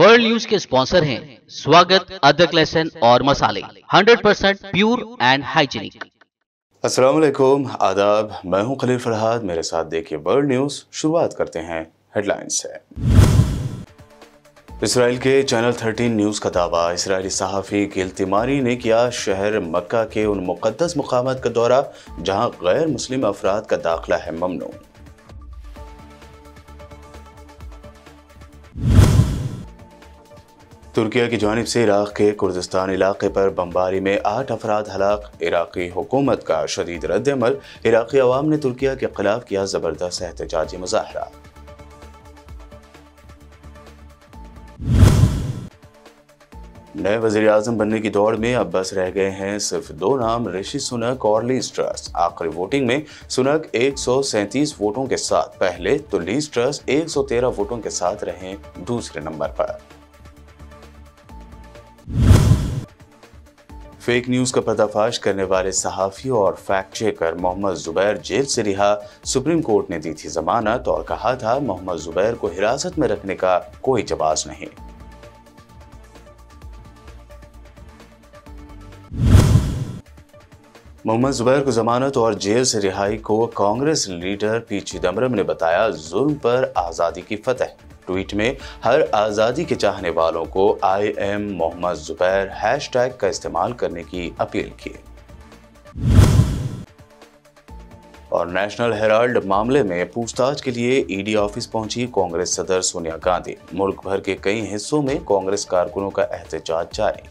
World news के sponsor हैं स्वागत, अदरक, लहसुन और मसाले 100% प्योर एंड हाइजीनिक। अस्सलाम वालेकुम, आदाब। मैं हूं खलील फरहाद। मेरे साथ देखिए वर्ल्ड न्यूज़। शुरुआत करते हैं हेडलाइंस से। इसराइल के चैनल 13 न्यूज़ का दावा, इसराइली सहाफ़ी गिल तिमारी ने किया शहर मक्का के उन मुक़द्दस मकामात का दौरा जहां गैर मुस्लिम अफराद का दाखिला है ममनू। तुर्किया की जानिब से इराक़ के कुर्दिस्तान इलाके पर बमबारी में 8 अफराद हलाक। इराक़ी हुकूमत का शदीद रद्द-ए-अमल। इराक़ी अवाम ने तुर्किया के खिलाफ किया ज़बरदस्त एहतजाजी मुज़ाहरा। नए वज़ीर-ए-आज़म बनने की दौड़ में अब बस रह गए हैं सिर्फ 2 नाम, ऋषि सुनक और लीज़ ट्रस। आखिरी वोटिंग में सुनक 137 वोटों के साथ पहले तो लीज़ ट्रस 113 वोटों के साथ रहे दूसरे नंबर पर। फेक न्यूज़ का पर्दाफाश करने वाले सहाफ़ी और fact checker Mohammed Zubair jail से रिहा। सुप्रीम कोर्ट ने दी थी जमानत और कहा था मोहम्मद ज़ुबैर को हिरासत में रखने का कोई जवाज़ नहीं। मोहम्मद ज़ुबैर को जमानत और जेल से रिहाई को कांग्रेस लीडर पी चिदम्बरम ने बताया जुल्म पर आज़ादी की फतह। ट्वीट में हर आज़ादी के चाहने वालों को I am Mohammed Zubair hashtag का इस्तेमाल करने की अपील की। और नेशनल हेराल्ड मामले में पूछताछ के लिए ईडी ऑफिस पहुंची कांग्रेस सदर सोनिया गांधी। मुल्क भर के कई हिस्सों में कांग्रेस कारकुनों का एहतजाज जारी।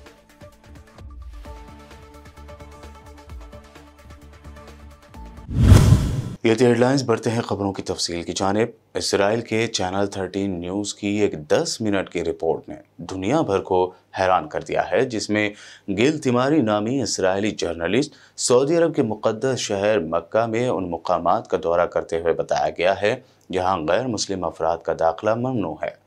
ये थी हेडलाइंस। बढ़ते हैं खबरों की तफसील की जानिब। इसराइल के चैनल 13 न्यूज़ की एक 10 मिनट की रिपोर्ट ने दुनिया भर को हैरान कर दिया है, जिसमें गिल तिमारी नामी इसराइली जर्नलिस्ट सऊदी अरब के मुक़द्दस शहर मक्का में उन मुकामात का दौरा करते हुए बताया गया है जहां गैर मुस्लिम अफराद का दाखिला ममनू है।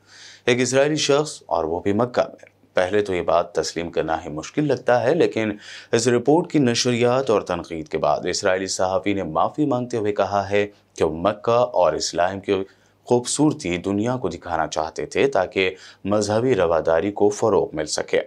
एक इसराइली शख्स, और वो भी मक्का में। पहले तो ये बात तस्लीम करना ही मुश्किल लगता है, लेकिन इस रिपोर्ट की नशरियात और तनकीद के बाद इसराइली सहाफ़ी ने माफ़ी मांगते हुए कहा है कि वो मक्का और इस्लाम की खूबसूरती दुनिया को दिखाना चाहते थे ताकि मजहबी रवादारी को फ़रोग़ मिल सके।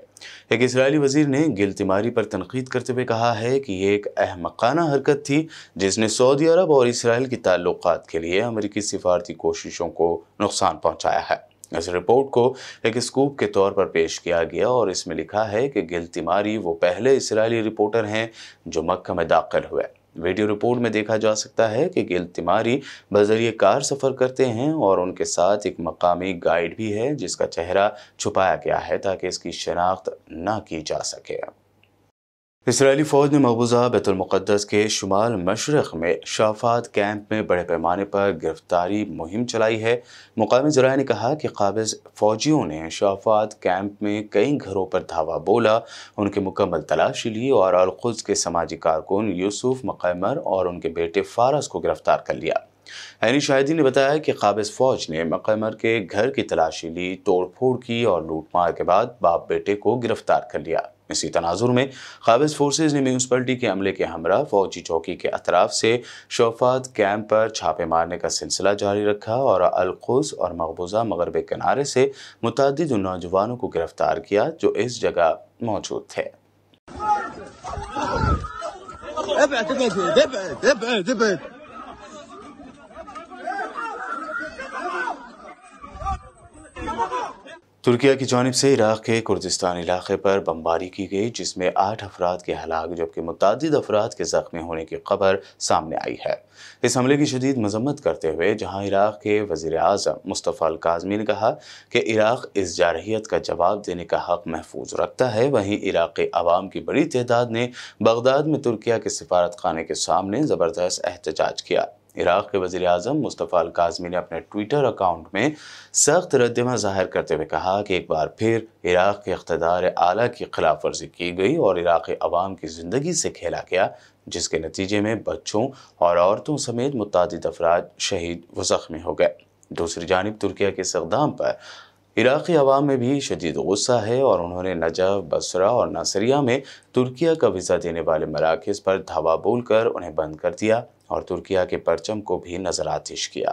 एक इसराइली वज़ीर ने गिल तिमारी पर तनकीद करते हुए कहा है कि ये एक अहमकाना हरकत थी जिसने सऊदी अरब और इसराइल की ताल्लुक़ात के लिए अमरीकी सिफारती कोशिशों को नुकसान पहुँचाया है। इस रिपोर्ट को एक स्कूप के तौर पर पेश किया गया और इसमें लिखा है कि गिल तिमारी वो पहले इसराइली रिपोर्टर हैं जो मक्का में दाखिल हुए। वीडियो रिपोर्ट में देखा जा सकता है कि गिल तिमारी बज़रिए कार सफ़र करते हैं और उनके साथ एक मकामी गाइड भी है जिसका चेहरा छुपाया गया है ताकि इसकी शनाख्त न की जा सके। इसराइली फ़ौज ने मकबूजा बैतुल मुक़द्दस के शुमाल मशरक़ में शाफ़ात कैंप में बड़े पैमाने पर गिरफ्तारी मुहिम चलाई है। मुकामी ज़राए ने कहा कि काबिज़ फ़ौजियों ने शाफ़ात कैंप में कई घरों पर धावा बोला, उनकी मुकम्मल तलाशी ली और अल-कुद्स के समाजी कारकुन यूसुफ मक़ैमर और उनके बेटे फ़ारस को गिरफ्तार कर लिया। ऐनी शाहिदीन ने बताया कि काबिज़ फ़ौज ने मक़ैमर के घर की तलाशी ली, तोड़ फोड़ की और लूटमार के बाद बाप बेटे को गिरफ्तार कर लिया। इसी तनाजुर में काबिज़ फोर्सेज ने म्यूनसिपलिटी के अमले के हमरा फौजी चौकी के अतराफ से शाफ़ात कैंप पर छापे मारने का सिलसिला जारी रखा और अल-कुद्स और मकबूजा मगरबी किनारे से मुतअद्दिद नौजवानों को गिरफ्तार किया जो इस जगह मौजूद थे। तुर्किया की जानिब से इराक़ के कुर्दिस्तान इलाके पर बमबारी की गई जिसमें 8 अफराद के हलाक जबकि मुतअद्दिद अफराद के ज़ख्मी होने की खबर सामने आई है। इस हमले की शदीद मजम्मत करते हुए जहां इराक़ के वज़ीर-ए-आज़म मुस्तफ़ा अल-काज़मी ने कहा कि इराक़ इस जारहियत का जवाब देने का हक़ महफूज रखता है, वहीं इराक़ी अवाम की बड़ी तादाद ने बगदाद में तुर्किया के सिफारत खाने के सामने ज़बरदस्त एहतजाज किया। इराक़ के वज़ीर-ए-आज़म मुस्तफ़ा अल-काज़मी ने अपने ट्विटर अकाउंट में सख्त रद्द-ए-अमल ज़ाहिर करते हुए कहा कि एक बार फिर इराक़ के इक़्तिदार आला की खिलाफ वर्जी की गई और इराक़ी अवाम की ज़िंदगी से खेला गया, जिसके नतीजे में बच्चों और औरतों समेत मुतअद्दिद अफराद शहीद व ज़ख्मी हो गए। दूसरी जानिब तुर्किया के इस इक़दाम पर इराक़ी अवाम में भी शदीद गुस्सा है और उन्होंने नजफ़, बसरा और नासरिया में तुर्किया का वीज़ा देने वाले मराकज़ पर धावा बोलकर उन्हें बंद कर दिया और तुर्किया के परचम को भी नज़र आतिश किया।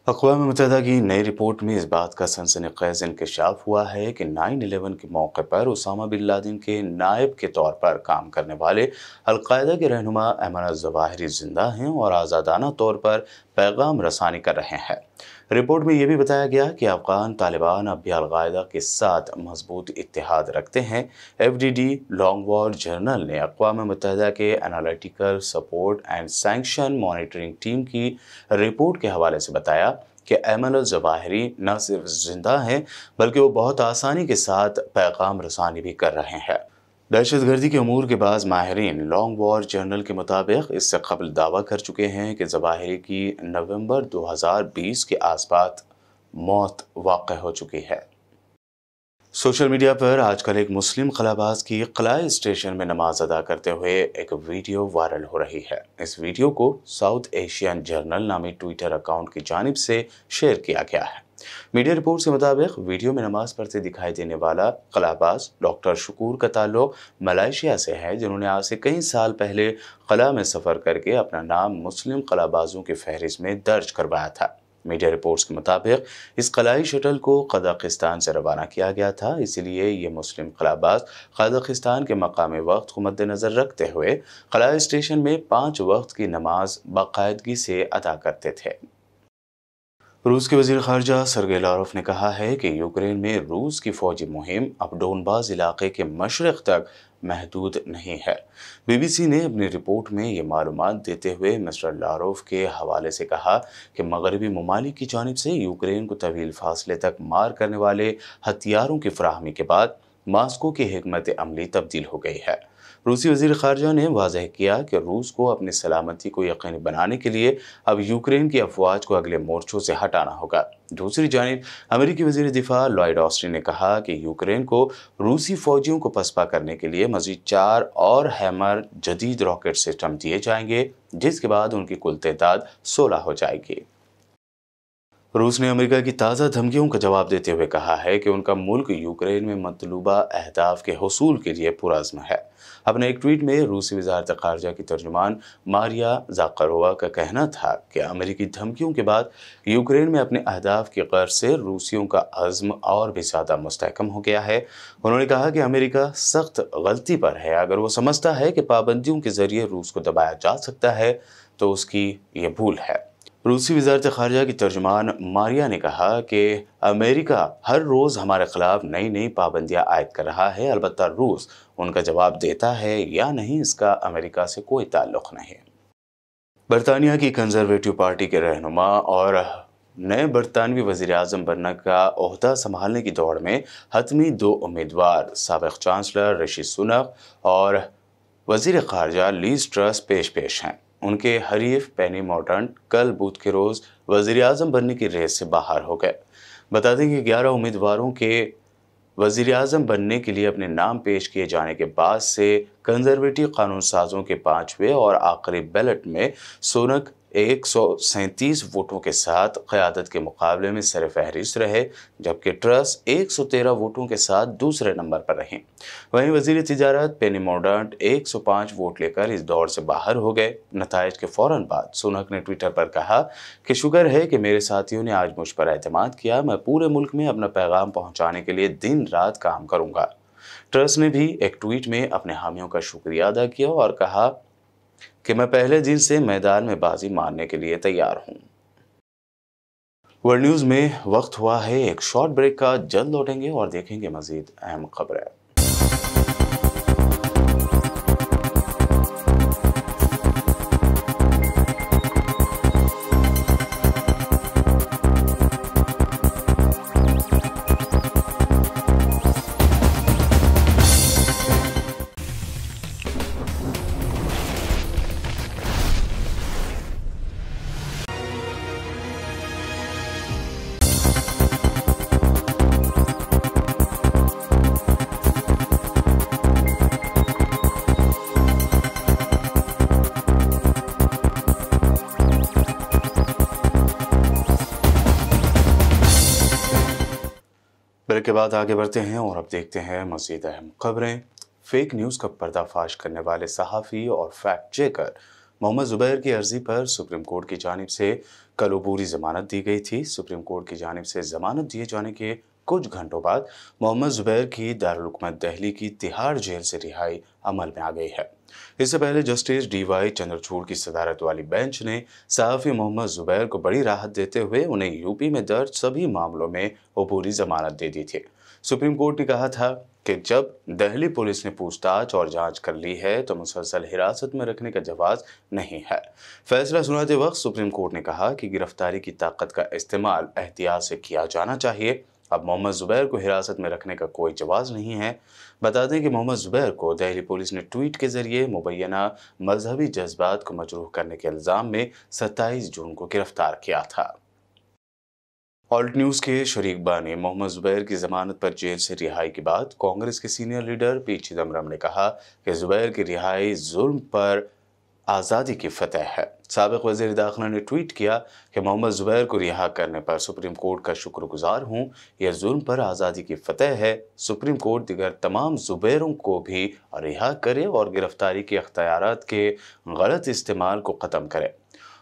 अक़वाम मुत्तहिदा की नई रिपोर्ट में इस बात का सनसनीखेज़ इंकशाफ हुआ है कि 9/11 के मौके पर उसामा बिन लादेन के नायब के तौर पर काम करने वाले अल-कायदा के रहनुमा अयमन अल-ज़वाहिरी जिंदा हैं और आज़ादाना तौर पर पैगाम रसानी कर रहे हैं। रिपोर्ट में यह भी बताया गया कि अफ़गान तालिबान अब भी अल-कायदा के साथ मजबूत इत्तेहाद रखते हैं। FDD लॉन्ग वॉर जर्नल ने अक़वाम मुत्तहिदा के analytical support and sanction monitoring team की रिपोर्ट के हवाले से बताया कि अयमन अल-ज़वाहिरी न सिर्फ जिंदा हैं बल्कि वो बहुत आसानी के साथ पैगाम रसानी भी कर रहे हैं। दहशतगर्दी के अमूर के बाज़ माहिरीन लॉन्ग वॉर जर्नल के मुताबिक इससे कबल दावा कर चुके हैं कि ज़वाहिरी की नवंबर 2020 के आसपास मौत वाक़ हो चुकी है। सोशल मीडिया पर आजकल एक मुस्लिम क़लाबाज़ की क़िला स्टेशन में नमाज अदा करते हुए एक वीडियो वायरल हो रही है। इस वीडियो को साउथ एशियन जर्नल नामी ट्विटर अकाउंट की जानिब से शेयर किया गया है। मीडिया रिपोर्ट्स के मुताबिक वीडियो में नमाज पढ़ते दिखाई देने वाला क़िलाबाज़ डॉक्टर शकूर का ताल्लुक मलेशिया से है, जिन्होंने आज से कई साल पहले क़िला में सफ़र करके अपना नाम मुस्लिम क़िलाबाज़ों की फहरिस्त में दर्ज करवाया था। मीडिया रिपोर्ट्स के मुताबिक इस क़िलाई शटल को कज़ाकिस्तान से रवाना किया गया था, इसलिए ये मुस्लिम क़िलाबाज़ कज़ाकिस्तान के मकामी वक्त को मद्देनज़र रखते हुए क़िला स्टेशन में 5 वक्त की नमाज बाकायदगी से अदा करते थे। रूस के वज़ीर ख़ारजा सर्गेई लारोव ने कहा है कि यूक्रेन में रूस की फ़ौजी मुहिम अब डोनबास इलाके के मशरक़ तक महदूद नहीं है। BBC ने अपनी रिपोर्ट में ये मालूमात देते हुए मिस्टर लारोव के हवाले से कहा कि मगरबी ममालिक की जानिब से यूक्रेन को तवील फासले तक मार करने वाले हथियारों की फराहमी के बाद मास्को की हिकमत अमली तब्दील हो गई है। रूसी वज़ीर ख़ारजा ने वाज़ेह किया कि रूस को अपनी सलामती को यकीनी बनाने के लिए अब यूक्रेन की अफवाज को अगले मोर्चों से हटाना होगा। दूसरी जानिब अमेरिकी वज़ीर दिफा लॉयड ऑस्टिन ने कहा कि यूक्रेन को रूसी फ़ौजियों को पसपा करने के लिए मज़ीद 4 और हैमर जदीद रॉकेट सिस्टम दिए जाएंगे, जिसके बाद उनकी कुल तादाद 16 हो जाएगी। रूस ने अमेरिका की ताज़ा धमकियों का जवाब देते हुए कहा है कि उनका मुल्क यूक्रेन में मतलूबा अहदाफ के हुसूल के लिए पुरअज़्म है। अपने एक ट्वीट में रूसी वज़ारत ख़ारजा की तर्जुमान मारिया ज़ाकारोवा का कहना था कि अमेरिकी धमकियों के बाद यूक्रेन में अपने अहदाफ की गर्ज से रूसियों का अज़्म और भी ज़्यादा मुस्तहकम हो गया है। उन्होंने कहा कि अमेरिका सख्त गलती पर है। अगर वो समझता है कि पाबंदियों के ज़रिए रूस को दबाया जा सकता है तो उसकी ये भूल है। रूसी वज़ारत ख़ारजा की तर्जुमान मारिया ने कहा कि अमेरिका हर रोज़ हमारे ख़िलाफ़ नई नई पाबंदियाँ आयद कर रहा है, अलबत्ता रूस उनका जवाब देता है या नहीं इसका अमेरिका से कोई ताल्लुक़ नहीं। बरतानिया की कंजर्वेटिव पार्टी के रहनुमा और नए बरतानवी वज़ीर-ए-आज़म बनने का ओहदा संभालने की दौड़ में हतमी 2 उम्मीदवार साबिक़ चांसलर ऋषि सुनक और वज़ीर ख़ारजा लीज़ ट्रस पेश हैं। उनके हरीफ पेनी मोर्डांट कल बुध के रोज़ वज़ीर-ए-आज़म बनने की रेस से बाहर हो गए। बता दें कि 11 उम्मीदवारों के वज़ीर-ए-आज़म बनने के लिए अपने नाम पेश किए जाने के बाद से कंजर्वेटिव कानून साजों के 5वें और आखिरी बैलेट में सुनक 137 वोटों के साथ क़यादत के मुकाबले में सरफ़हरिस्त रहे, जबकि ट्रस 113 वोटों के साथ दूसरे नंबर पर रहीं। वहीं वज़ीर तिजारत पेनी मोर्डांट 105 वोट लेकर इस दौड़ से बाहर हो गए। नताइज के फ़ौरन बाद सुनक ने ट्विटर पर कहा कि शुक्र है कि मेरे साथियों ने आज मुझ पर एतमाद किया, मैं पूरे मुल्क में अपना पैगाम पहुँचाने के लिए दिन रात काम करूँगा। ट्रस ने भी एक ट्वीट में अपने हामियों का शुक्रिया अदा किया और कहा कि मैं पहले दिन से मैदान में बाजी मारने के लिए तैयार हूं। वर्ल्ड न्यूज़ में वक्त हुआ है एक शॉर्ट ब्रेक का। जल्द लौटेंगे और देखेंगे मजीद अहम खबरें। ब्रेक के बाद आगे बढ़ते हैं और अब देखते हैं मज़ीद अहम खबरें। फेक न्यूज़ का पर्दाफाश करने वाले सहाफ़ी और फैक्ट चेकर मोहम्मद ज़ुबैर की अर्ज़ी पर सुप्रीम कोर्ट की जानिब से कल अबूरी जमानत दी गई थी। सुप्रीम कोर्ट की जानिब से जमानत दिए जाने के कुछ घंटों बाद मोहम्मद जुबैर की दारुल हुकूमत दिल्ली की तिहाड़ जेल से रिहाई अमल में आ गई है। इससे पहले जस्टिस DY चंद्रचूड़ की सदारत वाली बेंच ने सहाफ़ी मोहम्मद जुबैर को बड़ी राहत देते हुए उन्हें यूपी में दर्ज सभी मामलों में अबूरी जमानत दे दी थी। सुप्रीम कोर्ट ने कहा था कि जब दिल्ली पुलिस ने पूछताछ और जांच कर ली है तो मुसलसल हिरासत में रखने का जवाब नहीं है। फैसला सुनाते वक्त सुप्रीम कोर्ट ने कहा कि गिरफ्तारी की ताकत का इस्तेमाल एहतियात से किया जाना चाहिए। अब मोहम्मद जुबैर को हिरासत में रखने का कोई जवाब नहीं है। बता दें कि मोहम्मद जुबैर को दिल्ली पुलिस ने ट्वीट के जरिए मुबैना मजहबी जज्बात को मजरूह करने के इल्ज़ाम में 27 जून को गिरफ्तार किया था। ऑल्ट न्यूज़ के शरीक बानी मोहम्मद जुबैर की जमानत पर जेल से रिहाई के बाद कांग्रेस के सीनियर लीडर पी चिदम्बरम ने कहा कि जुबैर की रिहाई जुल्म पर आज़ादी की फतह है। साबिक वज़ीर दाखिला ने ट्वीट किया कि मोहम्मद जुबैर को रिहा करने पर सुप्रीम कोर्ट का शुक्रगुजार हूँ। यह जुल्म पर आज़ादी की फतह है। सुप्रीम कोर्ट दिगर तमाम जुबैरों को भी रिहा करे और गिरफ्तारी के अख्तियारात के गलत इस्तेमाल को ख़त्म करे।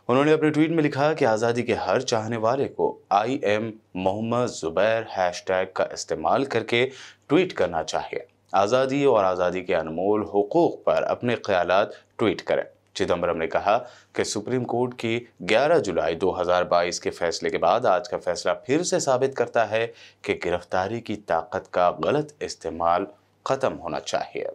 उन्होंने अपने ट्वीट में लिखा कि आज़ादी के हर चाहने वाले को I am Mohammed Zubair hashtag का इस्तेमाल करके ट्वीट करना चाहिए। आज़ादी और आज़ादी के अनमोल हुकूक पर अपने ख्यालात ट्वीट करें। चिदम्बरम ने कहा कि सुप्रीम कोर्ट की 11 जुलाई 2022 के फैसले के बाद आज का फैसला फिर से साबित करता है कि गिरफ्तारी की ताकत का गलत इस्तेमाल ख़त्म होना चाहिए।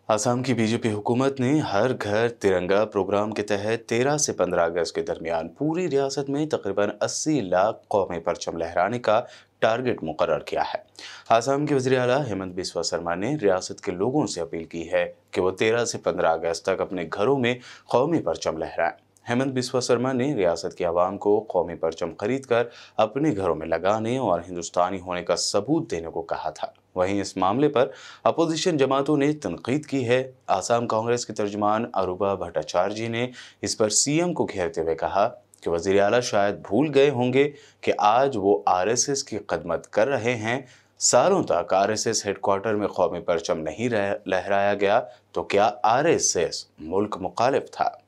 असम की बीजेपी हुकूमत ने हर घर तिरंगा प्रोग्राम के तहत 13 से 15 अगस्त के दरमियान पूरी रियासत में तकरीबन 80 लाख कौमी परचम लहराने का टारगेट मुकर्रर किया है। असम के वज़ीर आला हेमंत बिस्वा शर्मा ने रियासत के लोगों से अपील की है कि वो 13 से 15 अगस्त तक अपने घरों में कौमी परचम लहराएं। हेमंत बिस्वा शर्मा ने रियासत के आवाम को कौमी परचम खरीद कर अपने घरों में लगाने और हिंदुस्तानी होने का सबूत देने को कहा था। वहीं इस मामले पर अपोजिशन जमातों ने तनकीद की है। आसाम कांग्रेस के तर्जुमान अरूबा भट्टाचार्य जी ने इस पर सीएम को घेरते हुए कहा कि वज़ीर आला शायद भूल गए होंगे कि आज वो RSS की खदमत कर रहे हैं। सालों तक RSS हेडक्वार्टर में कौमी परचम नहीं लहराया गया तो क्या RSS मुल्क मुखालिफ था?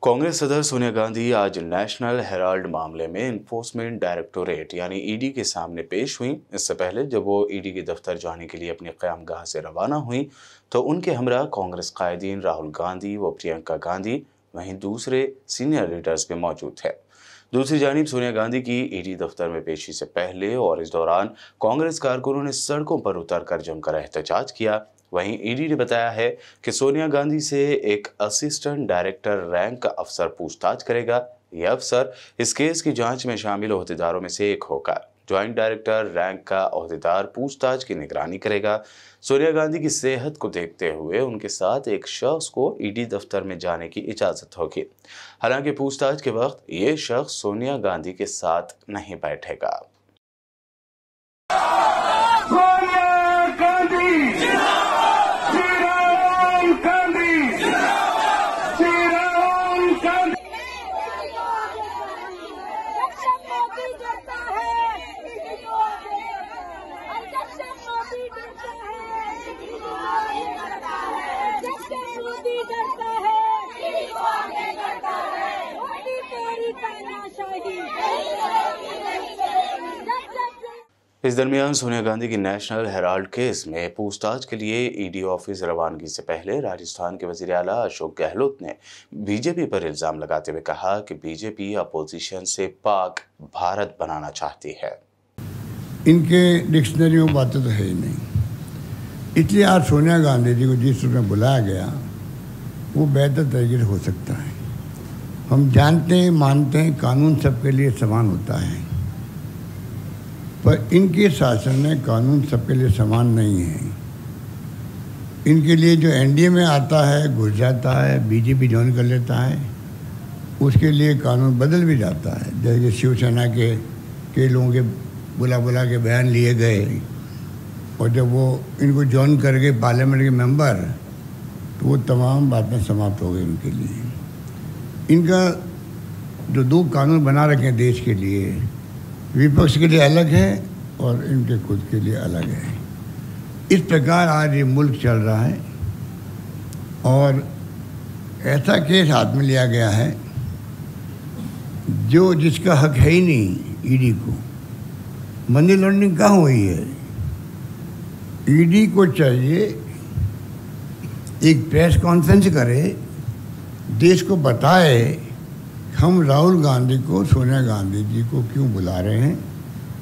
कांग्रेस सदर सोनिया गांधी आज नेशनल हेराल्ड मामले में इन्फोर्समेंट डायरेक्टोरेट यानी ED के सामने पेश हुई। इससे पहले जब वो ED के दफ्तर जाने के लिए अपनी क़यामगाह से रवाना हुई तो उनके हमरा कांग्रेस कायदीन राहुल गांधी व प्रियंका गांधी वहीं दूसरे सीनियर लीडर्स भी मौजूद थे। दूसरी जानिब सोनिया गांधी की ED दफ्तर में पेशी से पहले और इस दौरान कांग्रेस कारकुनों ने सड़कों पर उतरकर जमकर एहतजाज किया। वहीं ED ने बताया है कि सोनिया गांधी से एक असिस्टेंट डायरेक्टर रैंक का अफसर पूछताछ करेगा। यह अफसर इस केस की जांच में शामिल ओहदेदारों में से एक होगा। ज्वाइंट डायरेक्टर रैंक का ओहदेदार पूछताछ की निगरानी करेगा। सोनिया गांधी की सेहत को देखते हुए उनके साथ एक शख्स को ED दफ्तर में जाने की इजाज़त होगी। हालांकि पूछताछ के वक्त ये शख्स सोनिया गांधी के साथ नहीं बैठेगा। इस दरमियान सोनिया गांधी की नेशनल हेराल्ड केस में पूछताछ के लिए ED ऑफिस रवानगी से पहले राजस्थान के वज़ीर आला अशोक गहलोत ने बीजेपी पर इल्ज़ाम लगाते हुए कहा कि बीजेपी अपोजिशन से पाक भारत बनाना चाहती है। इनके डिक्शनरी में बातें तो है ही नहीं, इसलिए आज सोनिया गांधी जी को जिस रूप में बुलाया गया वो बेहतर तरीके से हो सकता है। हम जानते हैं, मानते हैं कानून सबके लिए समान होता है, पर इनके शासन में कानून सबके लिए समान नहीं है। इनके लिए जो NDA में आता है, घुस जाता है, बीजेपी ज्वाइन कर लेता है, उसके लिए कानून बदल भी जाता है। जैसे शिवसेना के कई लोगों के बुला के बयान लिए गए और जब वो इनको ज्वाइन कर गए पार्लियामेंट के मेंबर तो वो तमाम बातें समाप्त हो गई उनके लिए। इनका जो दो कानून बना रखे हैं देश के लिए, विपक्ष के लिए अलग है और इनके खुद के लिए अलग है। इस प्रकार आज ये मुल्क चल रहा है और ایسا کیس ہاتھ میں لیا گیا ہے جو جس کا حق ہے ہی نہیں ای ڈی کو. منی لانڈرنگ کہاں ہوئی ہے؟ ای ڈی کو چاہیے ایک پریس کانفرنس کرے, دیش کو بتائے ہم راہل گاندھی کو, سونیا گاندھی جی کو کیوں بلا رہے ہیں,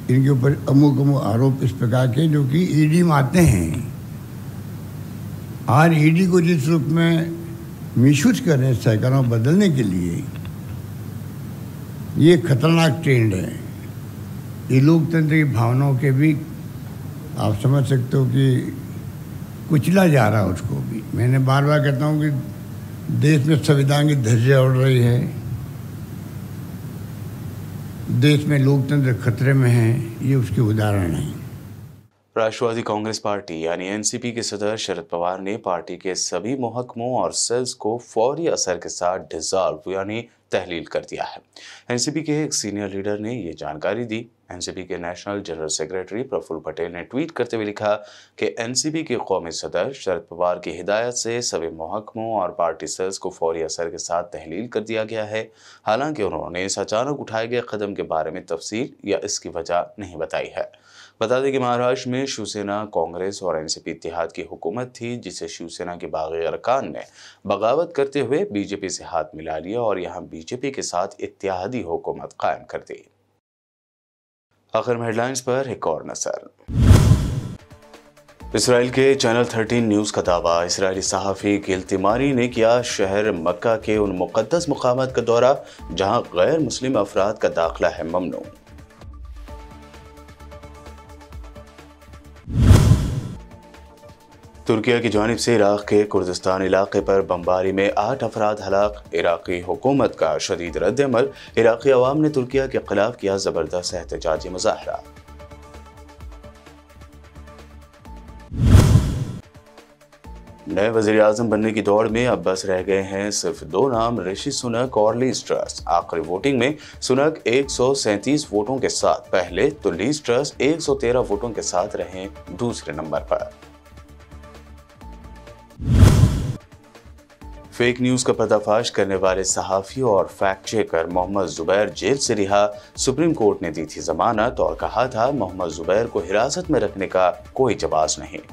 ان کے اوپر امو آروپ اس پرکار کے جو کہ ای ڈی میں آتے ہیں. آج ای ڈی کو جس روپ میں میسوس کر رہے ہیں سرکاروں بدلنے کے لیے, یہ خطرناک ٹرینڈ ہے. یہ لوک تنتر کی بھاوناؤں کے بھی آپ سمجھ سکتے ہو کہ کچلا جا رہا ہے اس کو بھی. میں نے بار بار کہتا ہوں کہ دیش میں سویدھان کی دھجیاں اڑ رہی ہے, دیش میں لوک تنتر خطرے میں ہیں, یہ اس کے اداہرن ہیں. راشٹروادی کانگریس پارٹی یعنی این سی پی کے صدر شرد پوار نے پارٹی کے سبھی محکموں اور سیلز کو فوری اثر کے ساتھ ڈسالو یعنی تحلیل کر دیا ہے. این سی پی کے ایک سینئر لیڈر نے یہ جانکاری دی. این سی پی کے نیشنل جنرل سیکریٹری پرفل پٹیل نے ٹویٹ کرتے ہوئے لکھا کہ این سی پی کے قومی صدر شرد پوار کی ہدایت سے سبھی محکموں اور پارٹی سیلز کو فوری اثر کے ساتھ تحلیل کر دیا گیا ہے. حالانکہ انہوں نے اس اچانک اٹھائے گئے قدم کے بارے میں تفصیل یا اس کی وجہ نہیں بتائی ہے. بتا دیں کہ مہاراشٹر میں شیو سینا, کانگریس اور این سی پی اتحاد کی حکومت تھی, جسے شیو سینا کے باغی ارکان نے بغاوت کرتے ہوئے بی جے پی سے ہاتھ ملا لیا اور یہاں بی جے پی کے ساتھ اتحادی حکومت قائم کر دی. آخر میں ہیڈ لائنز پر ایک اور نظر. اسرائیل کے چینل 13 نیوز کا دعویٰ, اسرائیلی صحافی گل تیماری نے کیا شہر مکہ کے ان مقدس مقامات کا دورہ جہاں غیر مسلم افراد کا داخلہ ہے ممنوع. ترکیہ کی جانب سے عراق کے کردستان علاقے پر بمباری میں 8 افراد ہلاک, عراقی حکومت کا شدید رد عمل, عراقی عوام نے ترکیہ کے خلاف کیا زبردست احتجاجی مظاہرہ. نئے وزیر اعظم بننے کی دوڑ میں اب بس رہ گئے ہیں صرف 2 نام, رشی سنک اور لیز ٹرس. آخری ووٹنگ میں سنک 137 ووٹوں کے ساتھ پہلے تو لیز ٹرس 113 ووٹوں کے ساتھ رہے دوسرے نمبر پر. فیک نیوز کا پردہ فاش کرنے والے صحافی اور فیکٹ چیکر محمد زبیر جیل سے رہا. سپریم کورٹ نے دی تھی ضمانت اور کہا تھا محمد زبیر کو حراست میں رکھنے کا کوئی جواز نہیں.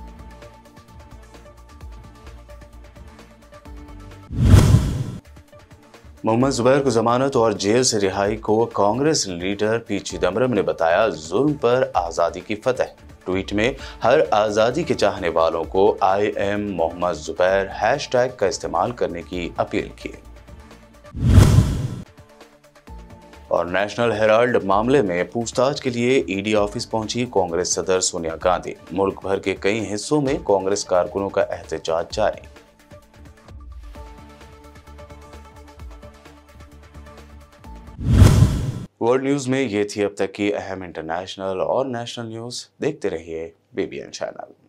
محمد زبیر کو ضمانت اور جیل سے رہائی کو کانگریس لیڈر پی چدمبرم نے بتایا ظلم پر آزادی کی فتح. ٹویٹ میں ہر آزادی کے چاہنے والوں کو I am Muhammad Zubair hash tag کا استعمال کرنے کی اپیل کی. اور نیشنل ہیرالڈ معاملے میں پوچھ تاچھ کے لیے ای ڈی آفس پہنچی کانگریس صدر سونیا گاندھی. ملک بھر کے کئی حصوں میں کانگریس کارکنوں کا احتجاج جاری. ورلڈ نیوز میں یہ تھی اب تک کی اہم انٹرنیشنل اور نیشنل نیوز. دیکھتے رہیے BBN چینل.